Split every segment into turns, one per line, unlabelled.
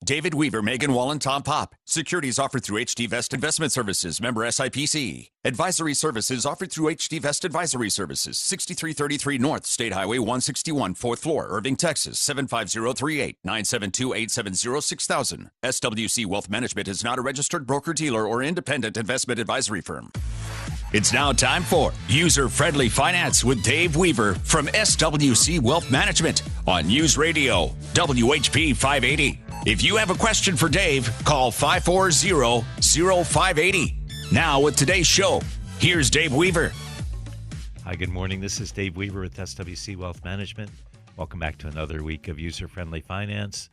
David Weaver, Megan Wall, and Tom Pop. Securities offered through HD Vest Investment Services, member SIPC. Advisory services offered through HD Vest Advisory Services, 6333 North State Highway 161, 4th floor, Irving, Texas, 75038, 972-870-6000. SWC Wealth Management is not a registered broker-dealer or independent investment advisory firm. It's now time for User-Friendly Finance with Dave Weaver from SWC Wealth Management on News Radio, WHP 580. If you have a question for Dave, call 540-0580. Now with today's show, here's Dave Weaver.
Hi, good morning. This is Dave Weaver with SWC Wealth Management. Welcome back to another week of User-Friendly Finance.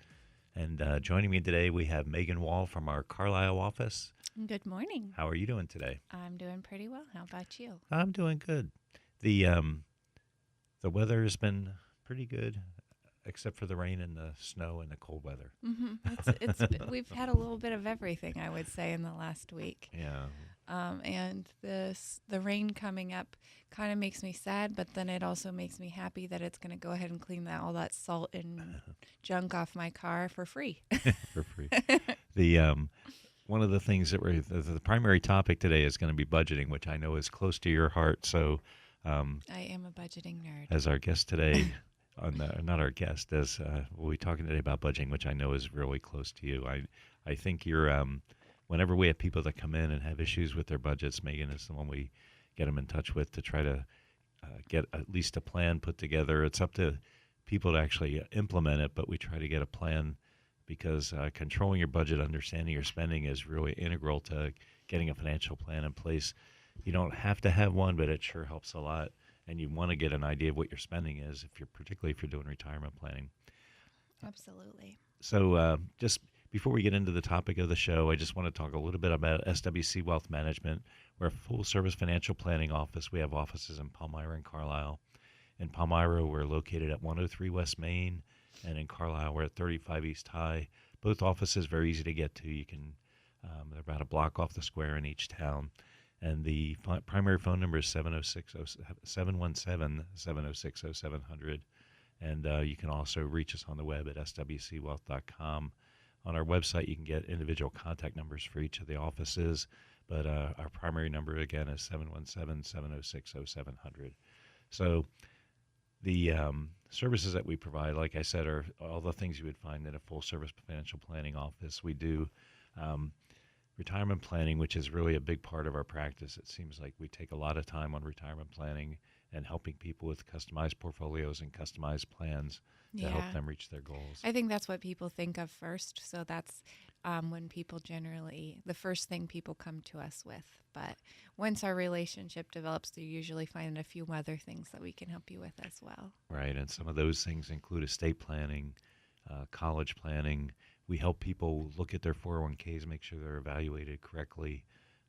And joining me today, we have Megan Wall from our Carlisle office.
Good morning.
How are you doing today?
I'm doing pretty well. How about you?
I'm doing good. The weather has been pretty good, except for the rain and the snow and the cold weather.
Mm-hmm. We've had a little bit of everything, I would say, in the last week.
Yeah.
And the rain coming up kind of makes me sad, but then it also makes me happy that it's going to go ahead and clean all that salt and junk off my car for free.
For free. One of the things that the primary topic today is going to be budgeting, which I know is close to your heart. So,
I am a budgeting nerd.
As our guest today, not our guest, we'll be talking today about budgeting, which I know is really close to you. I think you're, whenever we have people that come in and have issues with their budgets, Megan is the one we get them in touch with to try to get at least a plan put together. It's up to people to actually implement it, but we try to get a plan because controlling your budget, understanding your spending is really integral to getting a financial plan in place. You don't have to have one, but it sure helps a lot. And you want to get an idea of what your spending is, particularly if you're doing retirement planning.
Absolutely.
So just before we get into the topic of the show, I just want to talk a little bit about SWC Wealth Management. We're a full-service financial planning office. We have offices in Palmyra and Carlisle. In Palmyra, we're located at 103 West Main, and in Carlisle, we're at 35 East High. Both offices very easy to get to. You can they're about a block off the square in each town. And the primary phone number is 717-706-0700. And you can also reach us on the web at swcwealth.com. On our website, you can get individual contact numbers for each of the offices. But our primary number, again, is 717-706-0700. So the services that we provide, like I said, are all the things you would find in a full-service financial planning office. We do retirement planning, which is really a big part of our practice. It seems like we take a lot of time on retirement planning and helping people with customized portfolios and customized plans to help them reach their goals.
I think that's what people think of first. So that's when people the first thing people come to us with. But once our relationship develops, they usually find a few other things that we can help you with as well.
Right, and some of those things include estate planning, college planning. We help people look at their 401ks, make sure they're evaluated correctly,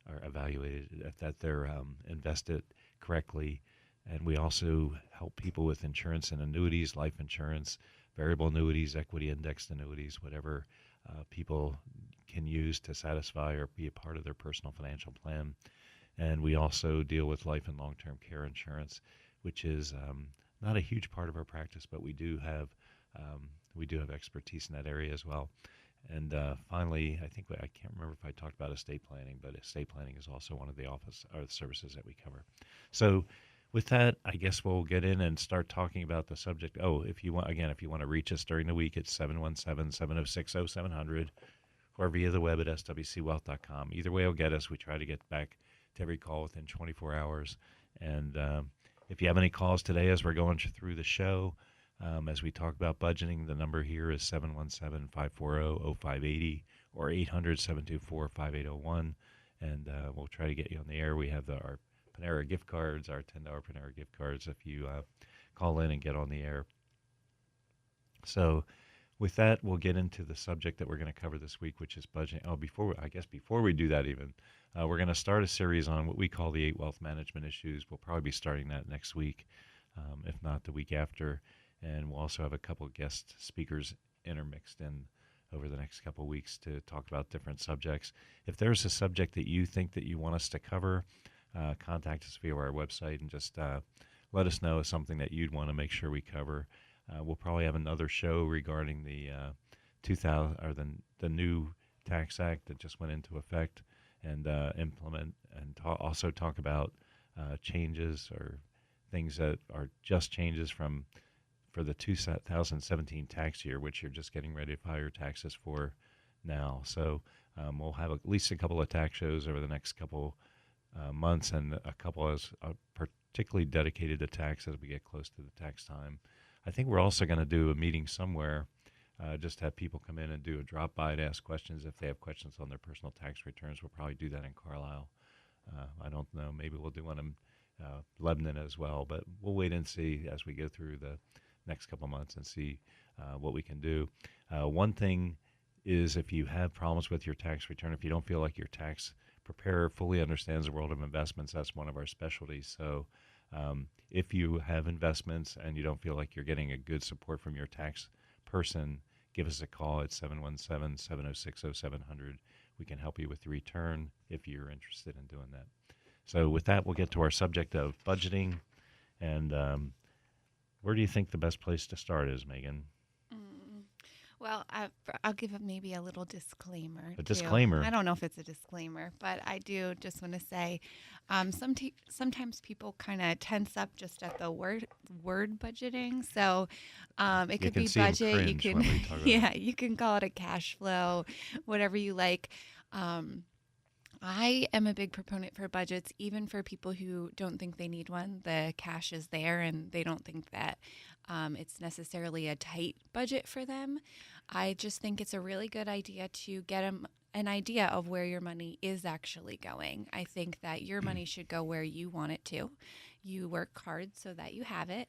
that they're invested correctly. And we also help people with insurance and annuities, life insurance, variable annuities, equity indexed annuities, whatever people can use to satisfy or be a part of their personal financial plan. And we also deal with life and long-term care insurance, which is not a huge part of our practice, but we do have expertise in that area as well. And finally, I can't remember if I talked about estate planning, but estate planning is also one of the services that we cover. So with that, I guess we'll get in and start talking about the subject. Oh, if you want to reach us during the week, it's 717-706-0700 or via the web at swcwealth.com. Either way will get us. We try to get back to every call within 24 hours. And if you have any calls today as we're going through the show, as we talk about budgeting, the number here is 717-540-0580 or 800-724-5801, and we'll try to get you on the air. We have our Panera gift cards, our $10 Panera gift cards, if you call in and get on the air. So with that, we'll get into the subject that we're going to cover this week, which is budgeting. Before we do that even, we're going to start a series on what we call the 8 wealth management issues. We'll probably be starting that next week, if not the week after. And we'll also have a couple of guest speakers intermixed in over the next couple of weeks to talk about different subjects. If there's a subject that you think that you want us to cover, contact us via our website and just let us know something that you'd want to make sure we cover. We'll probably have another show regarding the the new tax act that just went into effect and implement and also talk about changes or things that are just changes for the 2017 tax year, which you're just getting ready to file your taxes for now. So we'll have at least a couple of tax shows over the next couple months, and a couple is particularly dedicated to tax as we get close to the tax time. I think we're also going to do a meeting somewhere, just have people come in and do a drop-by to ask questions if they have questions on their personal tax returns. We'll probably do that in Carlisle. I don't know. Maybe we'll do one in Lebanon as well, but we'll wait and see as we go through the next couple of months and see what we can do. One thing is, if you have problems with your tax return, if you don't feel like your tax preparer fully understands the world of investments, that's one of our specialties. So if you have investments and you don't feel like you're getting a good support from your tax person, give us a call at 717-706-0700. We can help you with the return if you're interested in doing that. So with that, we'll get to our subject of budgeting. And where do you think the best place to start is, Megan?
Well, I'll give maybe a little disclaimer.
A disclaimer?
I don't know if it's a disclaimer, but I do just want to say sometimes people kind of tense up just at the word budgeting. So it could be budget. You can you can call it a cash flow, whatever you like. I am a big proponent for budgets, even for people who don't think they need one. The cash is there and they don't think that it's necessarily a tight budget for them. I just think it's a really good idea to get an idea of where your money is actually going. I think that your money should go where you want it to. You work hard so that you have it.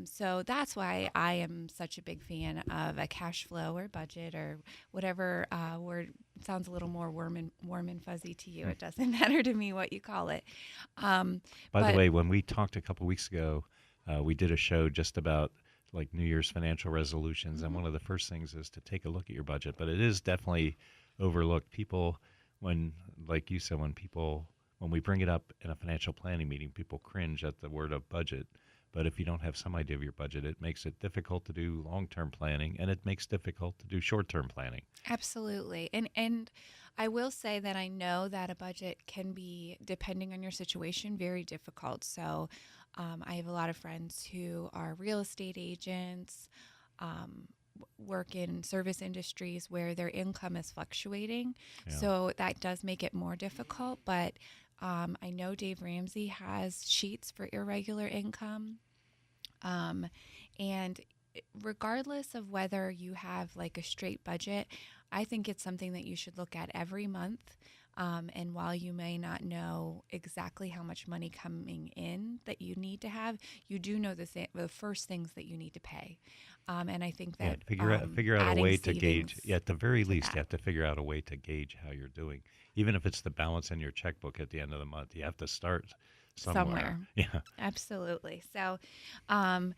So that's why I am such a big fan of a cash flow or budget or whatever word sounds a little more warm and fuzzy to you. It doesn't matter to me what you call it.
By the way, when we talked a couple weeks ago, we did a show just about like New Year's financial resolutions, and one of the first things is to take a look at your budget. But it is definitely overlooked. People, like you said, when we bring it up in a financial planning meeting, people cringe at the word of budget. But if you don't have some idea of your budget, it makes it difficult to do long-term planning, and it makes it difficult to do short-term planning.
Absolutely. And I will say that I know that a budget can be, depending on your situation, very difficult. So I have a lot of friends who are real estate agents, work in service industries where their income is fluctuating. Yeah. So that does make it more difficult. But I know Dave Ramsey has sheets for irregular income. And regardless of whether you have like a straight budget, I think it's something that you should look at every month. And while you may not know exactly how much money coming in that you need to have, you do know the first things that you need to pay. And I think that
figure out a way to gauge. Yeah, at the very least, you have to figure out a way to gauge how you're doing. Even if it's the balance in your checkbook at the end of the month, you have to start somewhere. Yeah,
absolutely. So I'm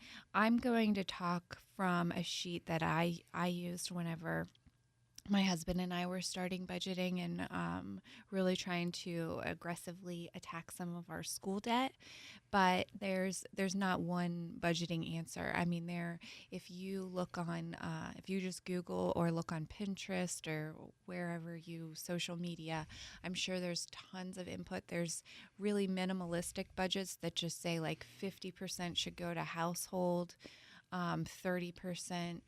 going to talk from a sheet that I used whenever my husband and I were starting budgeting and really trying to aggressively attack some of our school debt. But there's not one budgeting answer. I mean, if you look on, if you just Google or look on Pinterest or wherever you social media, I'm sure there's tons of input. There's really minimalistic budgets that just say like 50% should go to household, 30%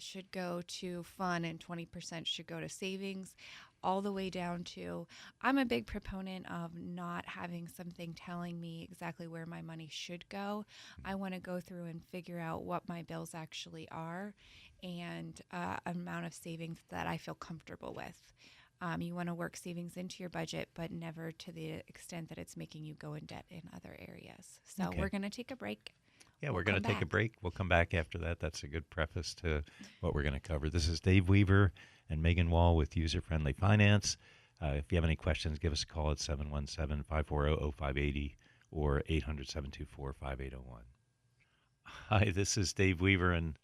should go to fun, and 20% should go to savings, all the way down to, I'm a big proponent of not having something telling me exactly where my money should go. I want to go through and figure out what my bills actually are and amount of savings that I feel comfortable with. You want to work savings into your budget, but never to the extent that it's making you go in debt in other areas. So We're going to take a break.
Yeah, we're going to take a break. We'll come back after that. That's a good preface to what we're going to cover. This is Dave Weaver and Megan Wall with User Friendly Finance. If you have any questions, give us a call at 717-540-0580 or 800-724-5801. Hi, this is Dave Weaver and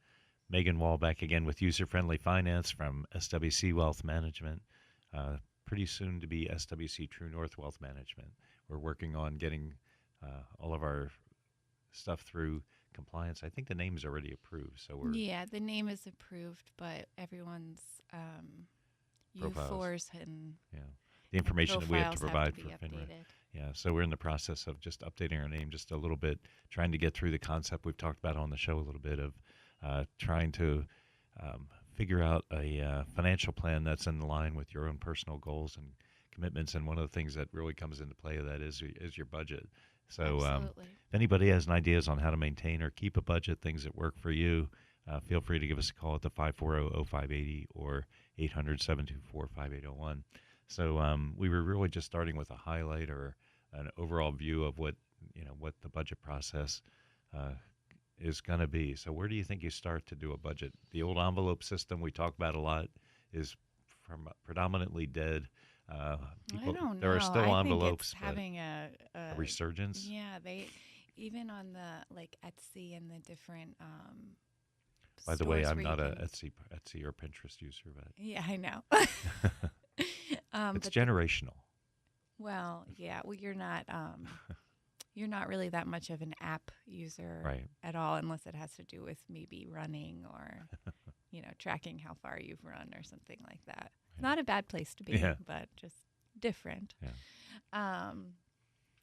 Megan Wall back again with User Friendly Finance from SWC Wealth Management. Pretty soon to be SWC True North Wealth Management. We're working on getting all of our stuff through compliance. I think the name's already approved, so
the name is approved, but everyone's
profiles.
U4s and
Yeah. The information that we have to
profiles have
provide
to
for
be
FINRA.
updated.
Yeah, so we're in the process of just updating our name just a little bit, trying to get through the concept we've talked about on the show a little bit of trying to figure out a financial plan that's in line with your own personal goals and commitments. And one of the things that really comes into play of that is your budget. So
Absolutely.
if anybody has ideas on how to maintain or keep a budget, things that work for you, feel free to give us a call at the 540-0580 or 800-724-5801. So we were really just starting with a highlight or an overall view of what the budget process is going to be. So where do you think you start to do a budget? The old envelope system we talk about a lot is predominantly dead.
I don't
there
know.
are still
I
envelopes,
think it's
but
having a
a resurgence.
yeah, they even on the like Etsy and the different
By the way,
stores
I'm
where you
not a
can-
Etsy or Pinterest user, but
Yeah, I know.
it's
But
generational.
well, yeah, well you're not really that much of an app user
Right.
at all unless it has to do with maybe running or tracking how far you've run or something like that. It's not a bad place to be,
Yeah.
but just different.
Yeah.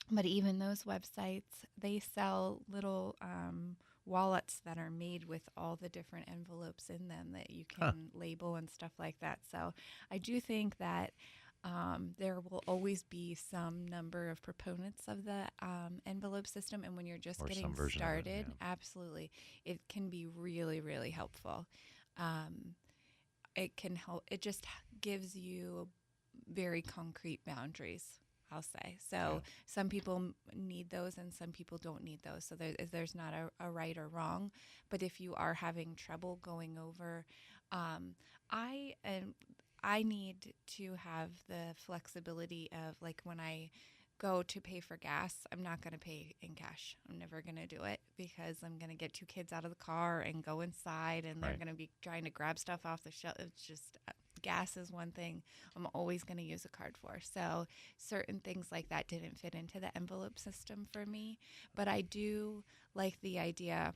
But even those websites, they sell little wallets that are made with all the different envelopes in them that you can label and stuff like that. So I do think that there will always be some number of proponents of the envelope system. And when you're just
Or
getting
some version of it,
started,
yeah.
absolutely, it can be really, really helpful. It can help. It just gives you very concrete boundaries, I'll say. So some people need those and some people don't need those. So there's not a right or wrong. But if you are having trouble going over, I need to have the flexibility of like when I go to pay for gas, I'm not going to pay in cash. I'm never going to do it because I'm going to get two kids out of the car and go inside and they're
Right.
going to be trying to grab stuff off the shelf. It's just gas is one thing I'm always going to use a card for. So certain things like that didn't fit into the envelope system for me, but I do like the idea.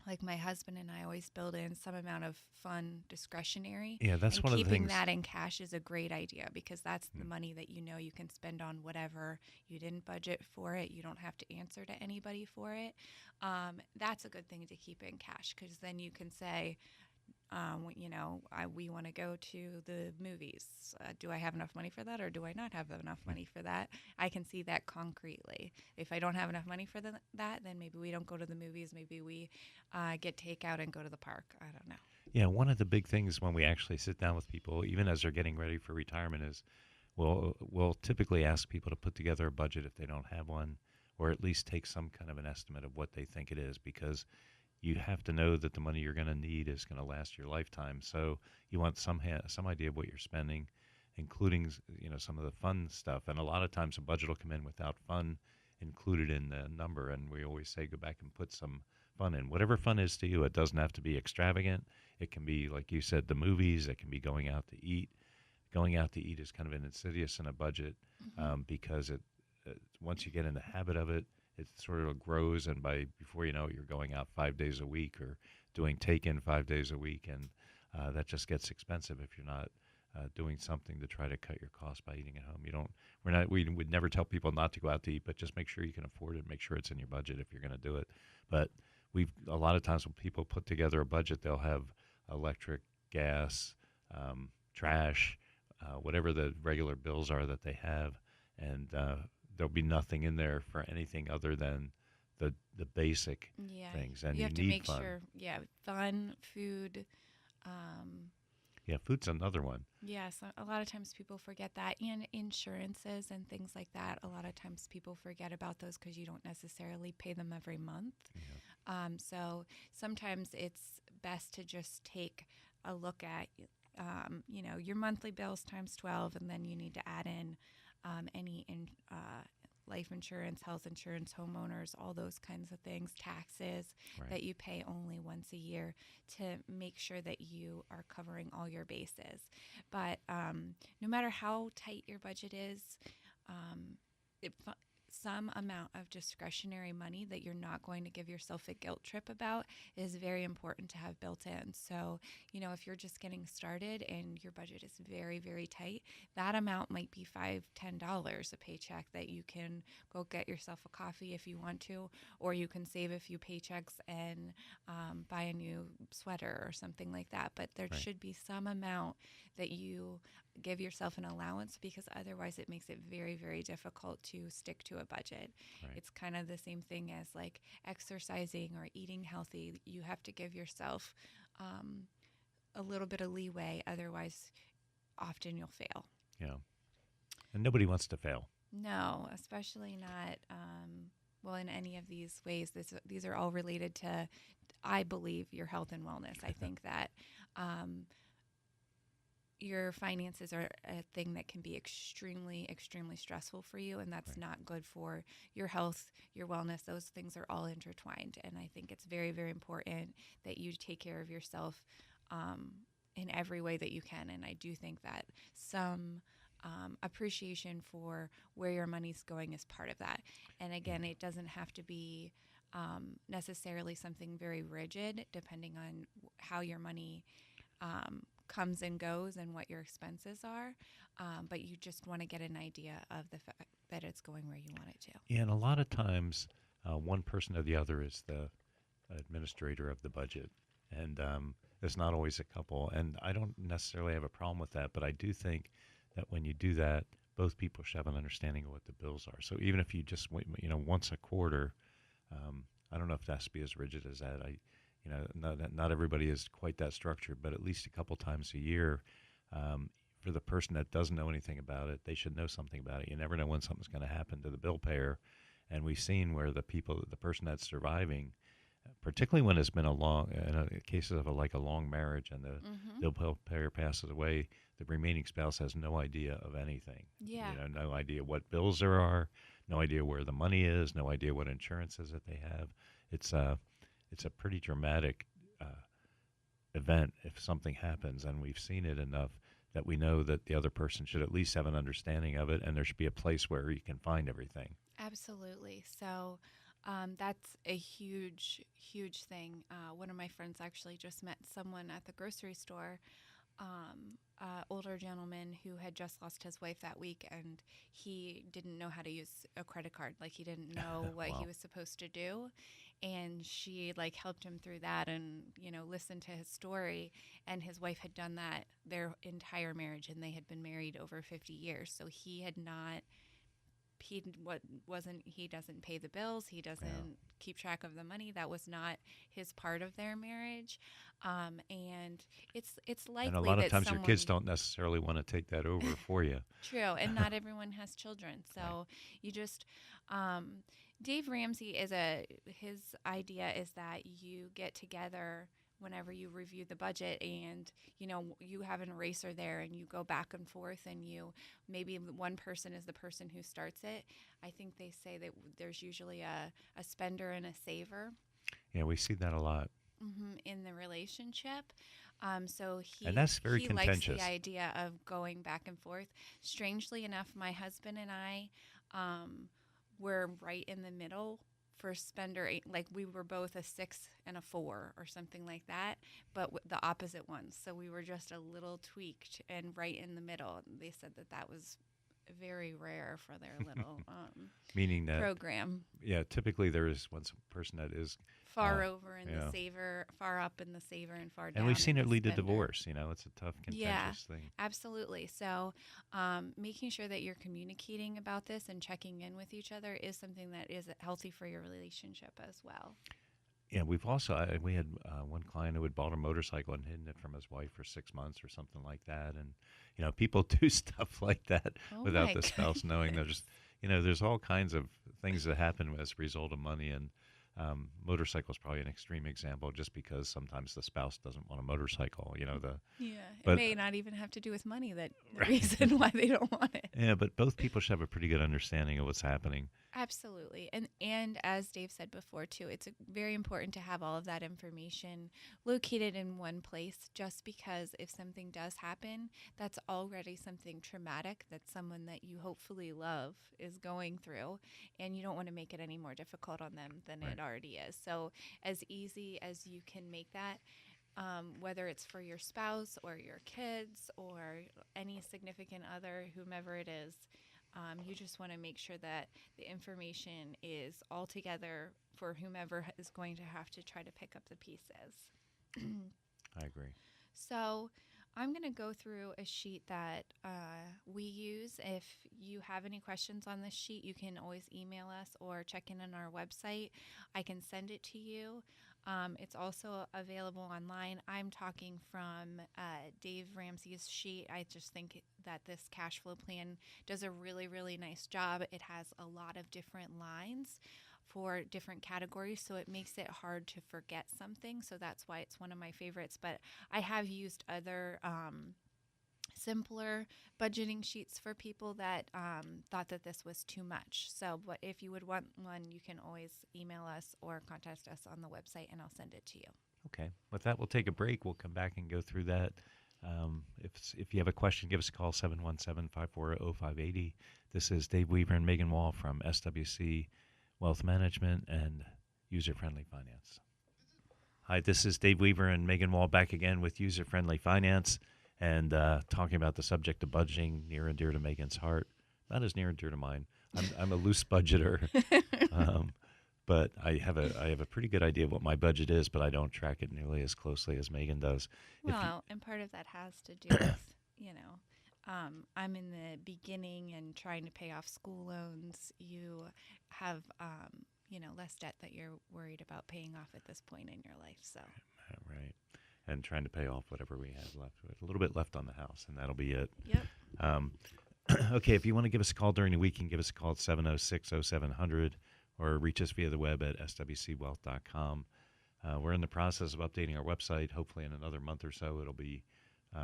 Like my husband and I always build in some amount of fun discretionary.
Yeah, that's
and
one of the
keeping
things.
that in cash is a great idea because that's the money that you can spend on whatever. You didn't budget for it. You don't have to answer to anybody for it. That's a good thing to keep in cash because then you can say, we want to go to the movies. Do I have enough money for that or do I not have enough money for that? I can see that concretely. If I don't have enough money for that, then maybe we don't go to the movies. Maybe we get takeout and go to the park. I don't know.
Yeah, one of the big things when we actually sit down with people, even as they're getting ready for retirement, is we'll typically ask people to put together a budget if they don't have one, or at least take some kind of an estimate of what they think it is, because you have to know that the money you're going to need is going to last your lifetime. So you want some idea of what you're spending, including some of the fun stuff. And a lot of times a budget will come in without fun included in the number, and we always say go back and put some fun in. Whatever fun is to you, it doesn't have to be extravagant. It can be, like you said, the movies. It can be going out to eat. Going out to eat is kind of an insidious in a budget because once you get in the habit of it, it sort of grows, and before you know it, you're going out 5 days a week or doing take-in 5 days a week, and that just gets expensive if you're not doing something to try to cut your costs by eating at home. We would never tell people not to go out to eat, but just make sure you can afford it. Make sure it's in your budget if you're going to do it. But a lot of times when people put together a budget, they'll have electric, gas, trash, whatever the regular bills are that they have, and there'll be nothing in there for anything other than the basic things. And
you have to
need
make
fun.
sure, fun, food.
Yeah, food's another one.
Yes, a lot of times people forget that, and insurances and things like that. A lot of times people forget about those because you don't necessarily pay them every month. So sometimes it's best to just take a look at, your monthly bills times 12, and then you need to add in any life insurance, health insurance, homeowners, all those kinds of things, taxes that you pay only once a year to make sure that you are covering all your bases. But no matter how tight your budget is, some amount of discretionary money that you're not going to give yourself a guilt trip about is very important to have built in. So, if you're just getting started and your budget is very, very tight, that amount might be $5, $10 a paycheck that you can go get yourself a coffee if you want to, or you can save a few paychecks and buy a new sweater or something like that. But there
Right.
should be some amount that you give yourself an allowance, because otherwise it makes it very, very difficult to stick to a budget.
Right.
It's kind of the same thing as like exercising or eating healthy. You have to give yourself a little bit of leeway, otherwise often you'll fail.
Yeah. And nobody wants to fail.
No, especially not in any of these ways. These are all related to, I believe, your health and wellness. I think that your finances are a thing that can be extremely, extremely stressful for you, and that's
Right.
not good for your health, your wellness. Those things are all intertwined, and I think it's very, very important that you take care of yourself in every way that you can. And I do think that some appreciation for where your money's going is part of that. And again, it doesn't have to be necessarily something very rigid, depending on how your money comes and goes and what your expenses are, but you just want to get an idea of the fact that it's going where you want it to.
Yeah, and a lot of times, one person or the other is the administrator of the budget, and it's not always a couple. And I don't necessarily have a problem with that, but I do think that when you do that, both people should have an understanding of what the bills are. So even if you just once a quarter, I don't know if it has to be as rigid as that. Not everybody is quite that structured, but at least a couple times a year, for the person that doesn't know anything about it, they should know something about it. You never know when something's going to happen to the bill payer, and we've seen where the person that's surviving, particularly when it's been cases of a long marriage and the bill payer passes away, the remaining spouse has no idea of anything.
Yeah.
No idea what bills there are, no idea where the money is, no idea what insurances that they have. It's a pretty dramatic event if something happens, and we've seen it enough that we know that the other person should at least have an understanding of it, and there should be a place where you can find everything.
Absolutely. So that's a huge, huge thing. One of my friends actually just met someone at the grocery store, older gentleman who had just lost his wife that week, and he didn't know how to use a credit card. Like, he didn't know what
Wow.
he was supposed to do. And she helped him through that and, listened to his story. And his wife had done that their entire marriage, and they had been married over 50 years. So he doesn't pay the bills. He doesn't keep track of the money. That was not his part of their marriage. And it's likely
And a lot of
that
times your kids don't necessarily want to take that over for you.
True, and not everyone has children, so you just Dave Ramsey his idea is that you get together whenever you review the budget, and you have an eraser there, and you go back and forth, and maybe one person is the person who starts it. I think they say that there's usually a spender and a saver.
Yeah, we see that a lot.
In the relationship. So
And that's very
he likes
contentious.
the idea of going back and forth. Strangely enough, my husband and I were right in the middle for spender. Like, we were both a 6 and a 4 or something like that, but the opposite ones. So we were just a little tweaked and right in the middle. They said that was very rare for their little
Meaning that,
program.
yeah, typically there is one person that is,
Far over in
yeah.
the saver, far up in the saver, and far down.
and we've seen
in
it
the
lead to
spender.
divorce. It's a tough, contentious thing.
Absolutely. So making sure that you're communicating about this and checking in with each other is something that is healthy for your relationship as well.
Yeah, we had one client who had bought a motorcycle and hidden it from his wife for 6 months or something like that. And, people do stuff like that
Oh
without
my
the spouse knowing. There's all kinds of things that happen as a result of money. And motorcycle is probably an extreme example, just because sometimes the spouse doesn't want a motorcycle,
Yeah,
But-
it may not even have to do with money, that the reason why they don't want it.
Yeah, but both people should have a pretty good understanding of what's happening.
Absolutely. And as Dave said before too, it's very important to have all of that information located in one place, just because if something does happen, that's already something traumatic that someone that you hopefully love is going through, and you don't want to make it any more difficult on them than
Right.
it already is. So as easy as you can make that, whether it's for your spouse or your kids or any significant other, whomever it is, you just want to make sure that the information is all together for whomever is going to have to try to pick up the pieces.
I agree.
So I'm going to go through a sheet that we use. If you have any questions on this sheet, you can always email us or check in on our website. I can send it to you. It's also available online. I'm talking from Dave Ramsey's sheet. I just think that this cash flow plan does a really, really nice job. It has a lot of different lines for different categories, so it makes it hard to forget something. So that's why it's one of my favorites. But I have used other simpler budgeting sheets for people that thought that this was too much. So, but if you would want one, you can always email us or contact us on the website, and I'll send it to you.
Okay. With that, we'll take a break. We'll come back and go through that. If you have a question, give us a call, 717-540-0580. This is Dave Weaver and Megan Wall from SWC Wealth Management and User Friendly Finance. Hi, this is Dave Weaver and Megan Wall back again with User Friendly Finance and talking about the subject of budgeting, near and dear to Megan's heart. Not as near and dear to mine. I'm a loose budgeter, but I have a pretty good idea of what my budget is, but I don't track it nearly as closely as Megan does.
Well, and part of that has to do with, I'm in the beginning and trying to pay off school loans. You have, less debt that you're worried about paying off at this point in your life. So,
Right. And trying to pay off whatever we have left. We have a little bit left on the house, and that'll be it.
yep.
Okay, if you want to give us a call during the week, you can give us a call at 706-0700 or reach us via the web at swcwealth.com. We're in the process of updating our website. Hopefully in another month or so, it'll be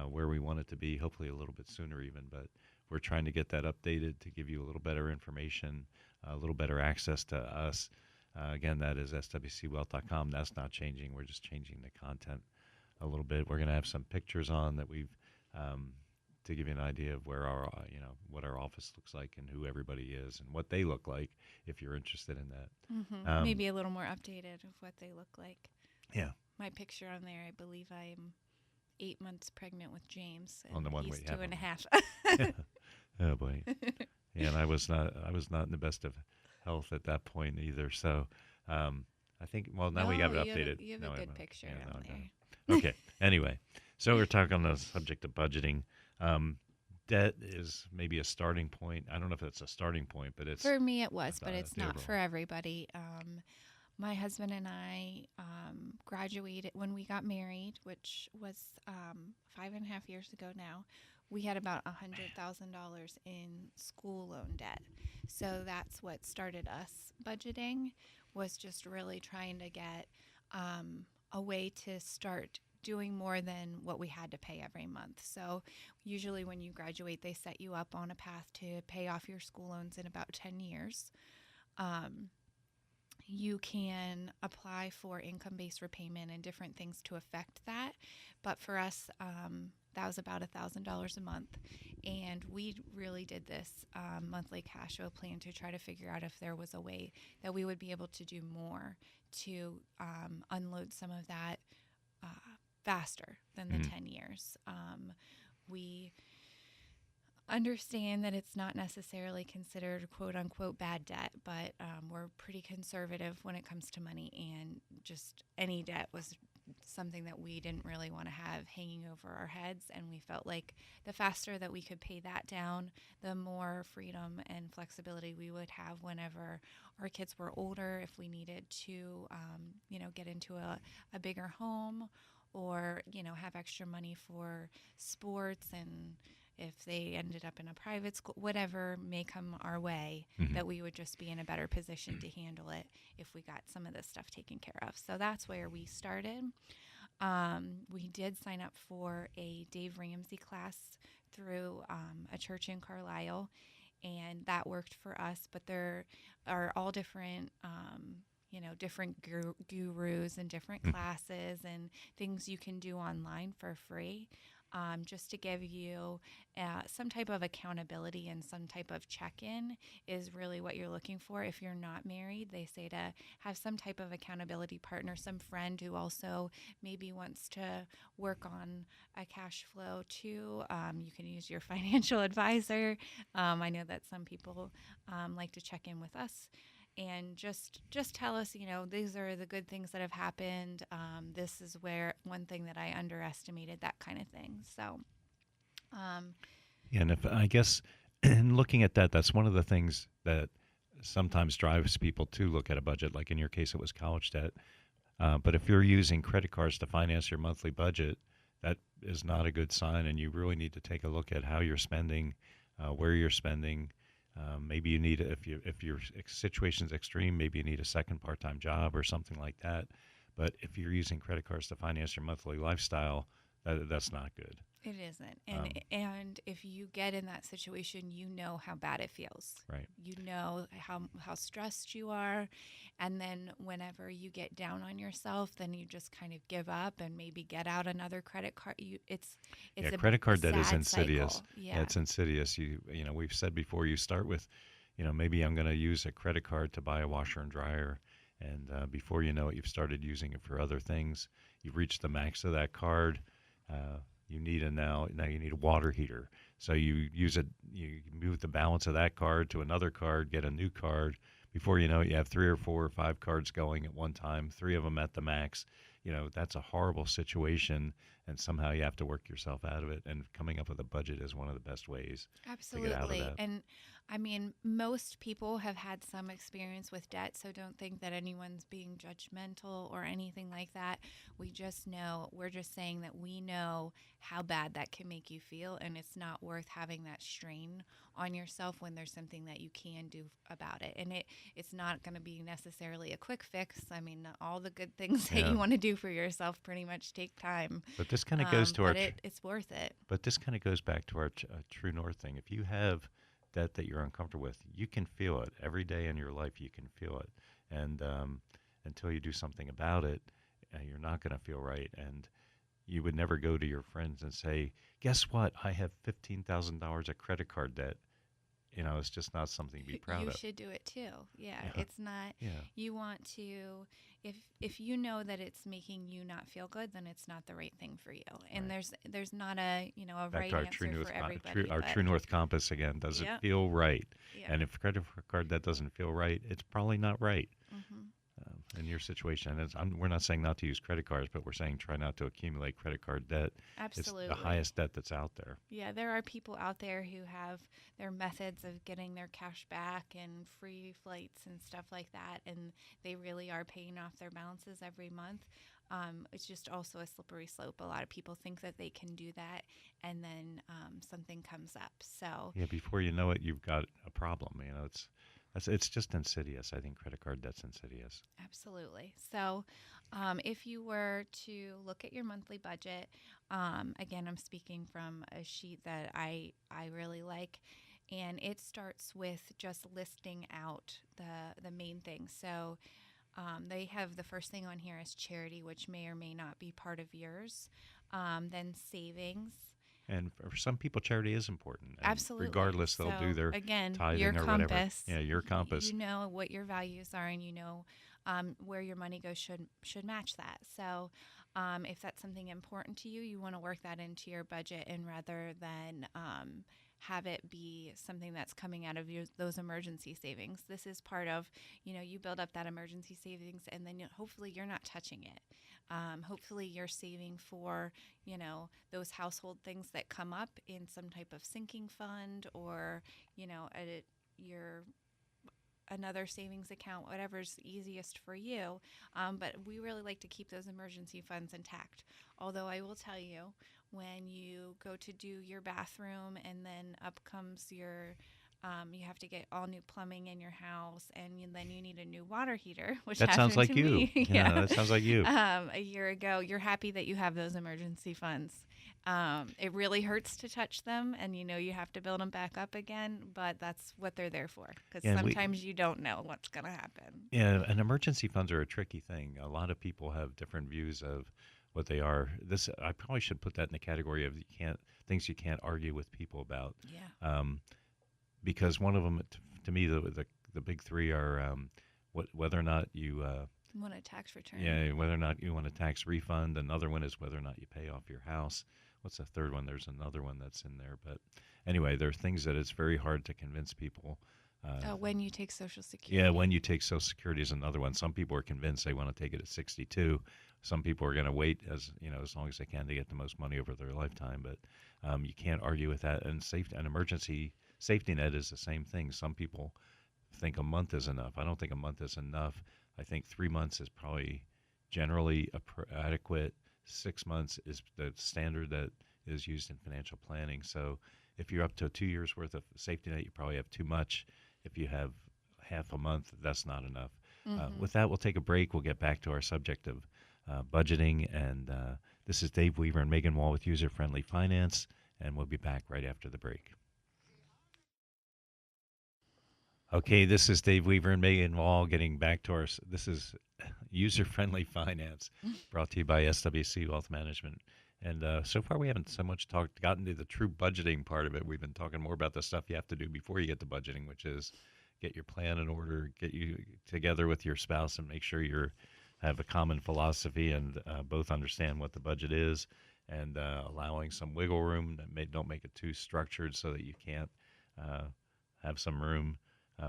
where we want it to be, hopefully a little bit sooner even. But we're trying to get that updated to give you a little better information, a little better access to us. Again, that is swcwealth.com. That's not changing. We're just changing the content a little bit. We're going to have some pictures on that we've to give you an idea of where our what our office looks like and who everybody is and what they look like if you're interested in that.
Maybe a little more updated of what they look like.
Yeah.
My picture on there, I believe I'm 8 months pregnant with James. And
On the one
he's
we
two
have
and a
on
half.
Oh boy. Yeah, and I was not in the best of health at that point either. So I think now we have it updated.
You have
Now
a
I
good
have it.
picture
Yeah, now
on
I got
there.
it. Okay. Anyway, so we're talking on the subject of budgeting. Debt is maybe a starting point. I don't know if it's a starting point, but it's
For me, it was, but it's
the
not
overall.
for everybody. My husband and I graduated when we got married, which was 5.5 years ago now. We had about $100,000 in school loan debt. So that's what started us budgeting, was just really trying to get a way to start doing more than what we had to pay every month. So usually when you graduate, they set you up on a path to pay off your school loans in about 10 years. You can apply for income-based repayment and different things to affect that. But for us, that was about $1,000 a month. And we really did this monthly cash flow plan to try to figure out if there was a way that we would be able to do more to unload some of that faster than the 10 years. We understand that it's not necessarily considered quote unquote bad debt, but we're pretty conservative when it comes to money, and just any debt was something that we didn't really want to have hanging over our heads. And we felt like the faster that we could pay that down, the more freedom and flexibility we would have whenever our kids were older, if we needed to, get into a bigger home, or, have extra money for sports, and if they ended up in a private school, whatever may come our way, that we would just be in a better position to handle it if we got some of this stuff taken care of. So that's where we started. We did sign up for a Dave Ramsey class through a church in Carlisle, and that worked for us. But there are all different, different gurus and different classes and things you can do online for free. Just to give you some type of accountability and some type of check-in is really what you're looking for. If you're not married, they say to have some type of accountability partner, some friend who also maybe wants to work on a cash flow too. You can use your financial advisor. I know that some people like to check in with us and just tell us, these are the good things that have happened. This is where one thing that I underestimated, that kind of thing. So,
Yeah, and if I guess in looking at that, that's one of the things that sometimes drives people to look at a budget. Like in your case, it was college debt. But if you're using credit cards to finance your monthly budget, that is not a good sign, and you really need to take a look at how you're spending, where you're spending. Maybe you need, if your situation's extreme, maybe you need a second part-time job or something like that. But if you're using credit cards to finance your monthly lifestyle, that's not good.
it isn't. And if you get in that situation, you know how bad it feels.
Right.
You know how stressed you are. And then whenever you get down on yourself, then you just kind of give up and maybe get out another credit card. It's
credit card debt is
sad
insidious.
cycle. Yeah.
It's insidious. We've said before, you start with, maybe I'm going to use a credit card to buy a washer and dryer. And before you know it, you've started using it for other things. You've reached the max of that card. You need now you need a water heater. So you use it, you move the balance of that card to another card, get a new card. Before you know it, you have 3 or 4 or 5 cards going at one time, 3 of them at the max. That's a horrible situation, and somehow you have to work yourself out of it. And coming up with a budget is one of the best ways to get out of
Absolutely.
that.
And I mean, most people have had some experience with debt, so don't think that anyone's being judgmental or anything like that. We're just saying that we know how bad that can make you feel, and it's not worth having that strain on yourself when there's something that you can do about it. And it's not going to be necessarily a quick fix. I mean, all the good things that
Yeah.
you want to do for yourself pretty much take time.
But this kind of goes to our.
But it's worth it.
But this kind of goes back to our true north thing. If you have debt that you're uncomfortable with, you can feel it every day in your life. You can feel it, and until you do something about it, you're not going to feel right. And you would never go to your friends and say, "Guess what? I have $15,000 of credit card debt." It's just not something to be proud
You
of.
should do it too. Yeah,
Yeah.
it's not.
Yeah.
You want to, if you know that it's making you not feel good, then it's not the right thing for you. And
Right.
there's not a
Back
right
to our
answer for everybody.
our
but
true north compass again. Does
Yeah.
it feel right?
Yeah.
And if credit card debt doesn't feel right, it's probably not right.
hmm
In your situation. We're not saying not to use credit cards, but we're saying try not to accumulate credit card debt.
Absolutely.
It's the highest debt that's out there.
Yeah, there are people out there who have their methods of getting their cash back and free flights and stuff like that, and they really are paying off their balances every month. It's just also a slippery slope. A lot of people think that they can do that, and then something comes up. So
Yeah, before you know it, you've got a problem. It's just insidious. I think credit card debt's insidious.
absolutely. So, if you were to look at your monthly budget, again, I'm speaking from a sheet that I really like, and it starts with just listing out the main things. So, they have the first thing on here is charity, which may or may not be part of yours. Then savings.
And for some people, charity is important. And
Absolutely.
regardless, they'll
So,
do their
again,
tithing
your
or
compass.
whatever. Yeah, your compass.
You know what your values are, and you know where your money goes should match that. So, if that's something important to you, you want to work that into your budget, and rather than have it be something that's coming out of those emergency savings. This is part of, you build up that emergency savings, and then hopefully you're not touching it. Hopefully you're saving for, those household things that come up in some type of sinking fund, or, your another savings account, whatever's easiest for you. But we really like to keep those emergency funds intact. Although I will tell you, when you go to do your bathroom and then up comes your You have to get all new plumbing in your house, and then you need a new water heater, which
That sounds
happened
like
to
you.
me.
Yeah, that sounds like you.
A year ago. You're happy that you have those emergency funds. It really hurts to touch them, and you have to build them back up again, but that's what they're there for, because
Yeah,
sometimes you don't know what's going to happen.
yeah, and emergency funds are a tricky thing. A lot of people have different views of what they are. This I probably should put that in the category of things you can't argue with people about.
Yeah.
Because one of them, to me, the big three are whether or not you
Want a tax return?
yeah, whether or not you want a tax refund. Another one is whether or not you pay off your house. What's the third one? There's another one that's in there, but anyway, there are things that it's very hard to convince people.
When you take Social Security.
Yeah, when you take Social Security is another one. Some people are convinced they want to take it at 62. Some people are going to wait as long as they can to get the most money over their lifetime. But you can't argue with that. And an emergency safety net is the same thing. Some people think a month is enough. I don't think a month is enough. I think 3 months is probably generally adequate. 6 months is the standard that is used in financial planning. So if you're up to 2 years worth of safety net, you probably have too much. If you have half a month, that's not enough. With that, we'll take a break. We'll get back to our subject of budgeting. And this is Dave Weaver and Megan Wall with User Friendly Finance. And we'll be back right after the break. Okay, this is Dave Weaver and Megan Wall getting back to our. This is User Friendly Finance brought to you by SWC Wealth Management. And so far, we haven't so much gotten to the true budgeting part of it. We've been talking more about the stuff you have to do before you get to budgeting, which is get your plan in order, get you together with your spouse, and make sure you have a common philosophy and both understand what the budget is, and allowing some wiggle room. Don't make it too structured so that you can't have some room.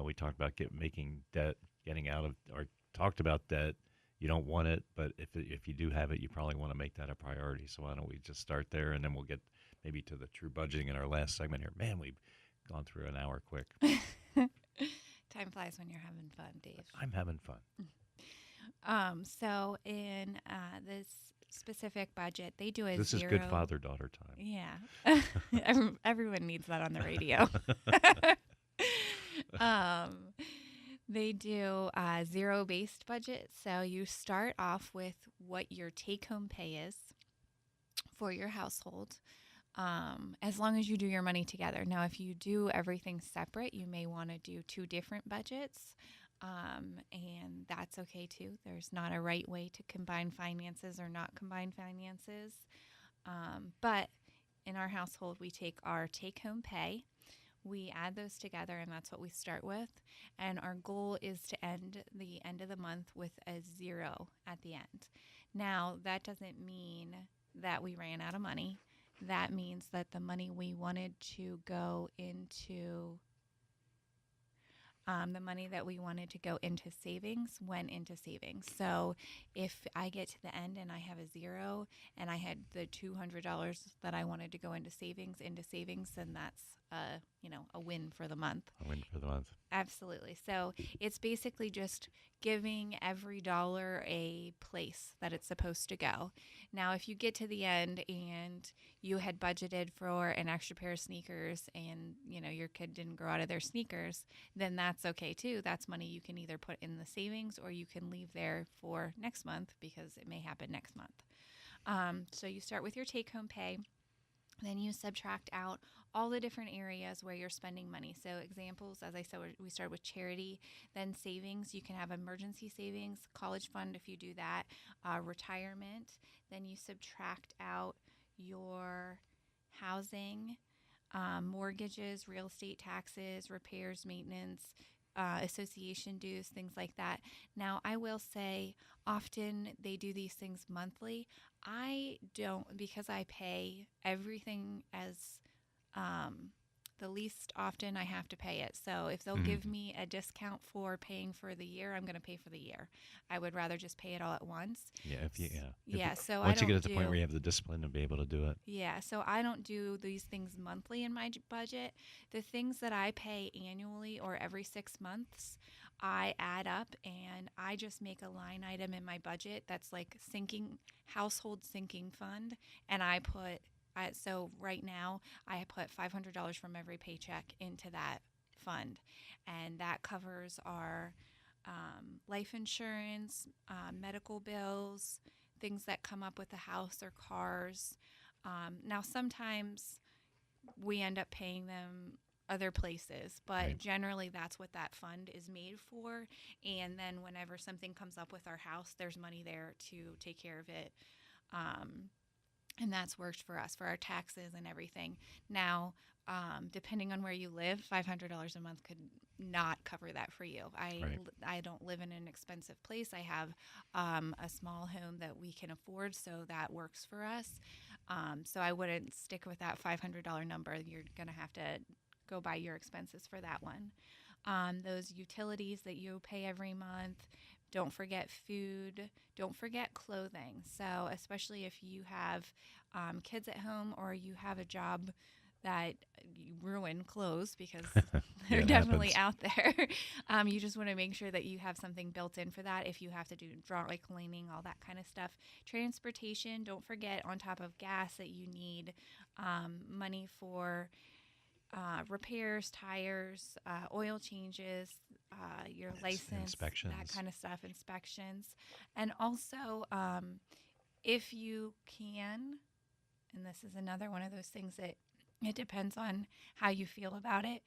We talked about making debt, getting out of, or talked about debt. You don't want it, but if you do have it, you probably want to make that a priority. So why don't we just start there, and then we'll get maybe to the true budgeting in our last segment here. Man, we've gone through an hour quick.
Time flies when you're having fun, Dave.
I'm having fun.
So in this specific budget, they do a
This
zero.
is good father-daughter time.
Yeah. Everyone needs that on the radio. They do a zero-based budget. So you start off with what your take-home pay is for your household, as long as you do your money together. Now, if you do everything separate, you may want to do two different budgets, and that's okay too. There's not a right way to combine finances or not combine finances. But in our household, we take our take-home pay. We add those together, and that's what we start with. And our goal is to end the end of the month with a zero at the end. Now, that doesn't mean that we ran out of money. That means that the money we wanted to go into savings went into savings. So if I get to the end and I have a zero and I had the $200 that I wanted to go into savings, then that's a win for the month.
A win for the month.
Absolutely. So it's basically just giving every dollar a place that it's supposed to go. Now, if you get to the end and you had budgeted for an extra pair of sneakers and, your kid didn't grow out of their sneakers, then that's okay too. That's money you can either put in the savings or you can leave there for next month because it may happen next month. So you start with your take-home pay. Then you subtract out all the different areas where you're spending money. So examples, as I said, we start with charity, then savings. You can have emergency savings, college fund if you do that, retirement. Then you subtract out your housing, mortgages, real estate taxes, repairs, maintenance, association dues, things like that. Now, I will say often they do these things monthly. I don't, because I pay everything as the least often I have to pay it. So if they'll give me a discount for paying for the year, I'm going to pay for the year. I would rather just pay it all at once.
Yeah.
So
once you get to the point where you have the discipline to be able to do it.
Yeah. So I don't do these things monthly in my budget. The things that I pay annually or every 6 months, I add up and I just make a line item in my budget that's like household sinking fund, and so right now I put $500 from every paycheck into that fund, and that covers our life insurance, medical bills, things that come up with the house or cars. Now, sometimes we end up paying them other places, but
Right.
generally that's what that fund is made for. And then whenever something comes up with our house, there's money there to take care of it. Um, and that's worked for us for our taxes and everything. Now, depending on where you live, $500 a month could not cover that for you.
Right.
I don't live in an expensive place. I have a small home that we can afford, so that works for us. So I wouldn't stick with that $500 number. You're going to have to go by your expenses for that one. Those utilities that you pay every month. Don't forget food. Don't forget clothing. So especially if you have kids at home or you have a job that you ruin clothes because they're
it
definitely
happens.
out there. You just want to make sure that you have something built in for that if you have to do dry cleaning, all that kind of stuff. Transportation, don't forget on top of gas that you need money for repairs, tires, oil changes, your license, that
Inspections.
kind of stuff, inspections. And also, if you can, and this is another one of those things that it depends on how you feel about it,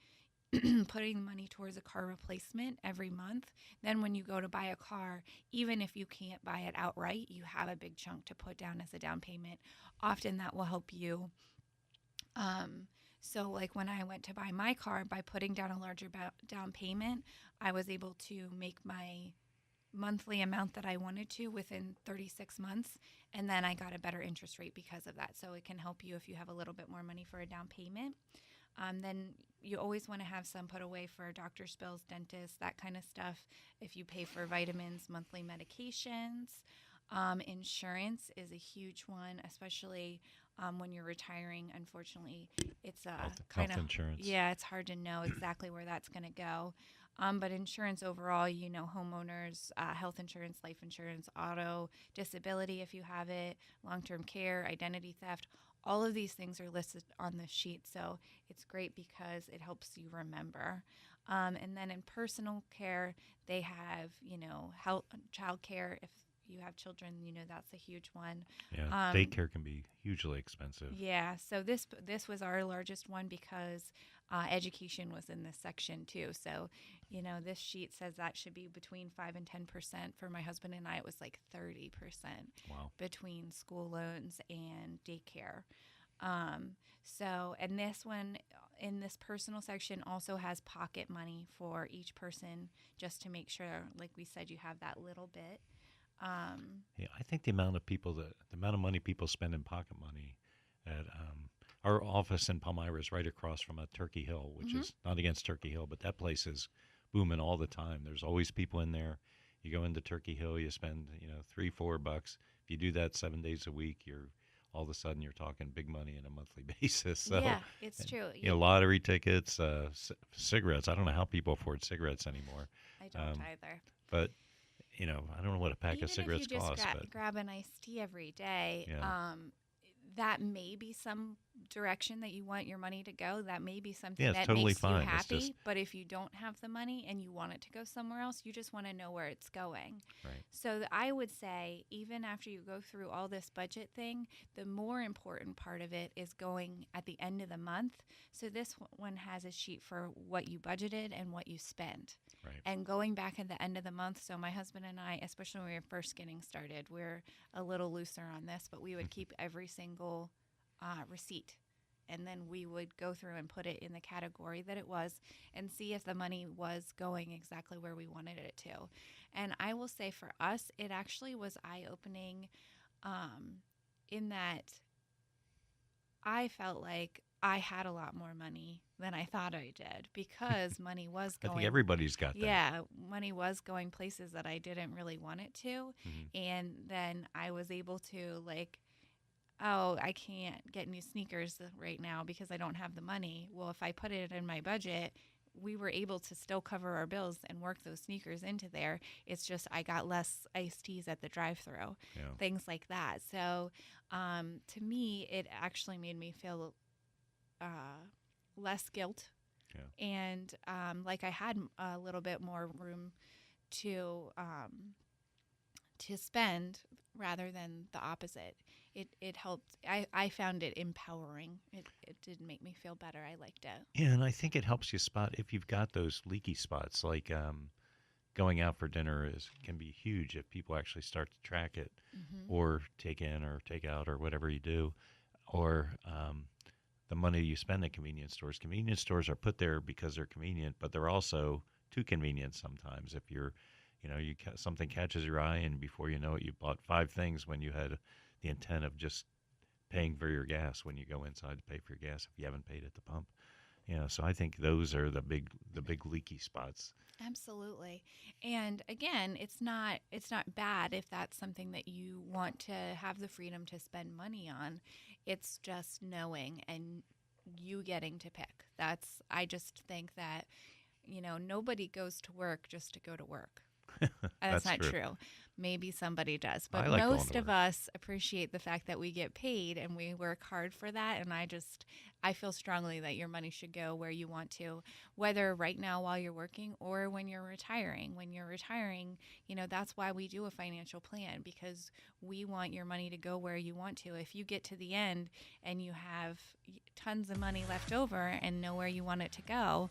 putting money towards a car replacement every month. Then when you go to buy a car, even if you can't buy it outright, you have a big chunk to put down as a down payment. Often that will help you. So like when I went to buy my car, by putting down a larger down payment, I was able to make my monthly amount that I wanted to within 36 months. And then I got a better interest rate because of that. So it can help you if you have a little bit more money for a down payment. Then you always want to have some put away for doctor's bills, dentists, that kind of stuff. If you pay for vitamins, monthly medications. Insurance is a huge one, especially when you're retiring. Unfortunately, it's kind
Health
of,
insurance.
yeah, it's hard to know exactly where that's going to go. But insurance overall, homeowners, health insurance, life insurance, auto, disability if you have it, long-term care, identity theft, all of these things are listed on the sheet. So it's great because it helps you remember. And then in personal care, they have, health, child care. If you have children, that's a huge one.
Yeah. Daycare can be hugely expensive.
Yeah, so this was our largest one because education was in this section too. So, this sheet says that should be between 5 and 10%. For my husband and I, it was like 30%
Wow.
between school loans and daycare. And this one in this personal section also has pocket money for each person, just to make sure, like we said, you have that little bit.
Yeah, I think the amount of money people spend in pocket money at our office in Palmyra is right across from a Turkey Hill, which is not against Turkey Hill, but that place is booming all the time. There's always people in there. You go into Turkey Hill, you spend $3-4. If you do that 7 days a week, all of a sudden you're talking big money on a monthly basis. So,
Yeah, it's true.
lottery tickets, cigarettes. I don't know how people afford cigarettes anymore.
I don't either.
But I don't know what a pack of cigarettes
Even if you just
costs, but
grab an iced tea every day,
Yeah.
that may be some direction that you want your money to go. That may be something
Yeah, it's
that
totally
makes
fine.
you
It's
happy.
just-
But if you don't have the money and you want it to go somewhere else, you just want to know where it's going.
right.
So I would say, even after you go through all this budget thing, the more important part of it is going at the end of the month. So this one has a sheet for what you budgeted and what you spent.
Right.
And going back at the end of the month. So my husband and I, especially when we were first getting started, we're a little looser on this, but we would keep every single receipt. And then we would go through and put it in the category that it was and see if the money was going exactly where we wanted it to. And I will say for us, it actually was eye-opening in that I felt like I had a lot more money than I thought I did because money was
I
going.
think everybody's got that.
Yeah, money was going places that I didn't really want it to.
Mhm.
And then I was able to I can't get new sneakers right now because I don't have the money. Well, if I put it in my budget, we were able to still cover our bills and work those sneakers into there. It's just I got less iced teas at the drive-thru,
Yeah.
things like that. So to me, it actually made me feel less guilt
Yeah.
And like I had a little bit more room to spend rather than the opposite. It helped. I found it empowering. It did make me feel better. I liked it.
Yeah, and I think it helps you spot if you've got those leaky spots, like going out for dinner can be huge if people actually start to track it, or take in or take out or whatever you do, or the money you spend at convenience stores. Convenience stores are put there because they're convenient, but they're also too convenient sometimes. If something catches your eye, and before you know it, you bought 5 things when you had the intent of just paying for your gas when you go inside to pay for your gas if you haven't paid at the pump. So I think those are the big leaky spots.
Absolutely. And again, it's not bad if that's something that you want to have the freedom to spend money on. It's just knowing and you getting to pick. I just think that, nobody goes to work just to go to work. That's not true. Maybe somebody does, but
like
most of us appreciate the fact that we get paid and we work hard for that. And I feel strongly that your money should go where you want to, whether right now while you're working or when you're retiring. When you're retiring, that's why we do a financial plan, because we want your money to go where you want to. If you get to the end and you have tons of money left over and know where you want it to go,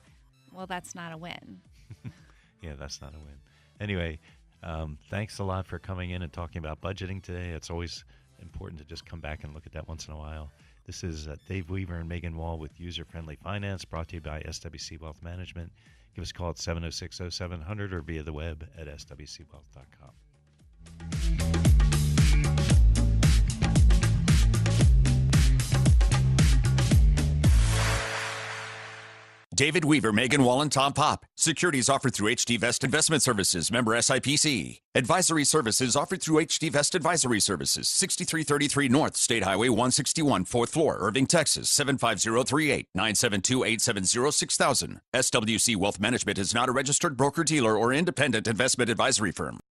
well, that's not a win.
Yeah, that's not a win. Anyway, thanks a lot for coming in and talking about budgeting today. It's always important to just come back and look at that once in a while. This is Dave Weaver and Megan Wall with User Friendly Finance, brought to you by SWC Wealth Management. Give us a call at 706-0700 or via the web at swcwealth.com.
David Weaver, Megan Wall, and Tom Pop. Securities offered through HD Vest Investment Services, member SIPC. Advisory services offered through HD Vest Advisory Services, 6333 North State Highway 161, 4th floor, Irving, Texas, 75038, 972-870-6000. SWC Wealth Management is not a registered broker-dealer or independent investment advisory firm.